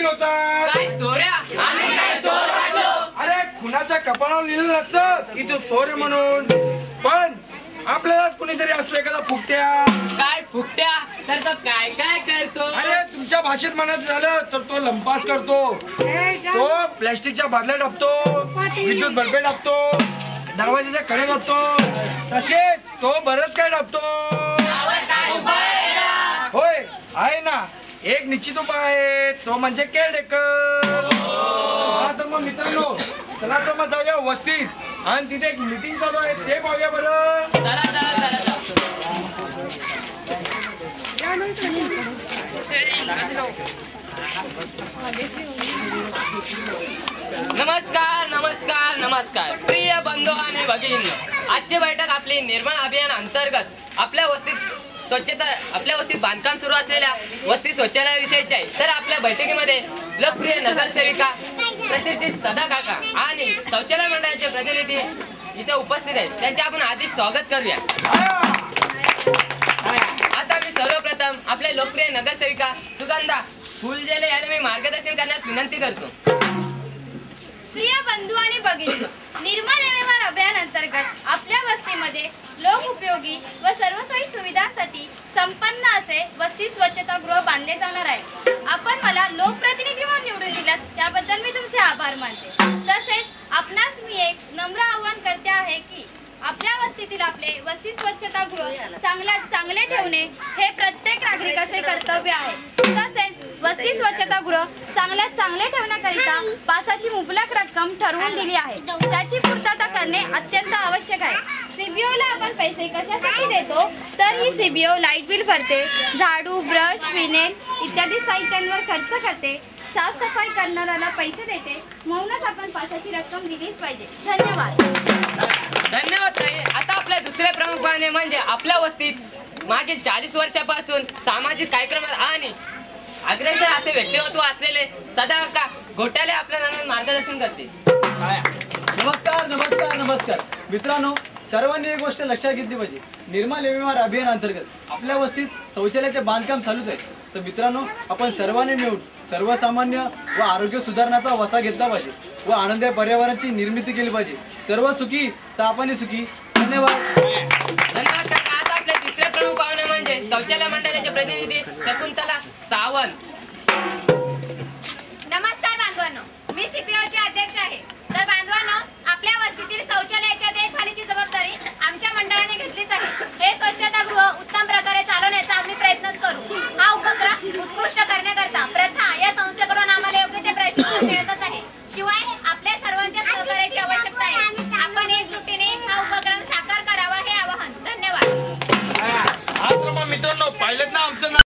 Feel होतात? काय चोऱ्या? आम्ही काय चोर वाटलो? अरे खुनाच्या कपाळावर लिहिलं नसतं की तू चोर आहे म्हणून, पण आपल्यालाच कुणीतरी असतो एखादा फुकट्या. काय फुकट्या? तर तो काय काय करतो? अरे तुमच्या भाषेत म्हणायचं झालं तर तो लंपास करतो, तो प्लॅस्टिकच्या बादल्या टाकतो, विद्युत बल्बे टाकतो, दरवाजाच्या कडे टाकतो, तसेच तो बरंच काय टाकतो. होय आहे ना, एक निश्चित उपाय आहे, तो म्हणजे केअरटेकर. तर मग मित्रांनो चला तर मग जाऊया वस्तीत आणि तिथे एक मीटिंग चालू आहे ते पाहूया बरं. चला चला चला. नमस्कार नमस्कार नमस्कार प्रिय बंधू आणि भगिनींनो, आजची बैठक आपली निर्माण अभियान अंतर्गत आपल्या वस्तीत बांधकाम सुरू असलेल्या वस्ती शौचालयाविषयीची आहे. तर आपल्या बैठकीमध्ये लोकप्रिय नगरसेविका प्रतिनिधी सदा काका आणि शौचालय मंडळाचे प्रतिनिधी इथे उपस्थित आहेत. त्यांचे आपण अधिक स्वागत करूया. आता मी सर्वप्रथम आपल्या लोकप्रिय नगरसेविका सुगंधा फुलझेले यांना मी मार्गदर्शन करण्यास विनंती करतो. प्रिय बंधू आणि भगिनी, निर्मल एमएमआर अभियान अंतर्गत आपल्या वस्तीमध्ये लोक उपयोगी व सर्व सोयी सुविधांसाठी संपन्न असे वस्ती स्वच्छतागृह बांधले जाणार आहे. आपण मला लोकप्रतिनिधी म्हणून निवडून दिलात त्याबद्दल मी तुमचे आभार मानते. तसेच आपणास मी एक नम्र आवाहन करते आहे की आपल्या वस्तीतील आपले वस्ती स्वच्छतागृह चांगले ठेवणे हे प्रत्येक नागरिकाचे कर्तव्य आहे. तसेच वस्ती स्वच्छतागृह चांगले ठेवण्याकरिता पासाची मुबलक रक्कम ठरवून दिली आहे. त्याची पूर्तता करणे अत्यंत आवश्यक आहे. सीबीओला आपण पैसे कशासाठी देतो तर ही सीबीओ लाईट बिल भरते, झाडू, ब्रश, फिनेल इत्यादी साहित्यांवर खर्च करते, साफसफाई करणाऱ्याला पैसे देते. म्हणूनच आपण पासाची रक्कम दिलीच पाहिजे. धन्यवाद. धन्यवाद ताई. आता आपल्या दुसरे प्रमुख पाहुणे म्हणजे आपल्या वस्तीत मागील 40 वर्षापासून सामाजिक कार्यक्रमात आणि अग्रेसर असे व्यक्तिमत्व असलेले सदा काका घोटाले आपल्याला मार्गदर्शन करतील. नमस्कार नमस्कार नमस्कार मित्रांनो, सर्वांनी एक गोष्ट लक्षात घेतली पाहिजे. निर्मल एमएमआर अभियान अंतर्गत आपल्या वस्तीत शौचालयाचे बांधकाम चालूच आहे. तर मित्रांनो, आपण सर्वांनी मिळून सर्वसामान्य व आरोग्य सुधारणाचा वसा घेतला पाहिजे व आनंदी पर्यावरणाची निर्मिती केली पाहिजे. सर्व सुखी तर आपणही सुखी. धन्यवाद. धन्यवाद काका. आता आपले तिसरे प्रमुख पाहुणे म्हणजे शौचालय मंडळाचे प्रतिनिधी शकुंतला सावंत. नमस्कार बांधवांनो, मी सीपीओचे अध्यक्ष आहे. तर बांधवांनो, आपल्या वस्तीतील शौचालयाच्या देखभालीची जबाबदारी आमच्या मंडळाने घेतलीच आहे. हे स्वच्छतागृह उत्तम प्रकारे चालवण्याचा आम्ही प्रयत्न करू. हा उपक्रम उत्कृष्ट करण्याकरता प्रथा या संस्थेकडून आम्हाला योग्य ते प्रशिक्षण मिळतच आहे. शिवाय आपल्या सर्वांच्या सहकार्याची आवश्यकता आहे. आपण एकजुटीने हा उपक्रम साकार करावा हे आवाहन. धन्यवाद. हा तर मग मित्रांनो पाहिलं ना आमचं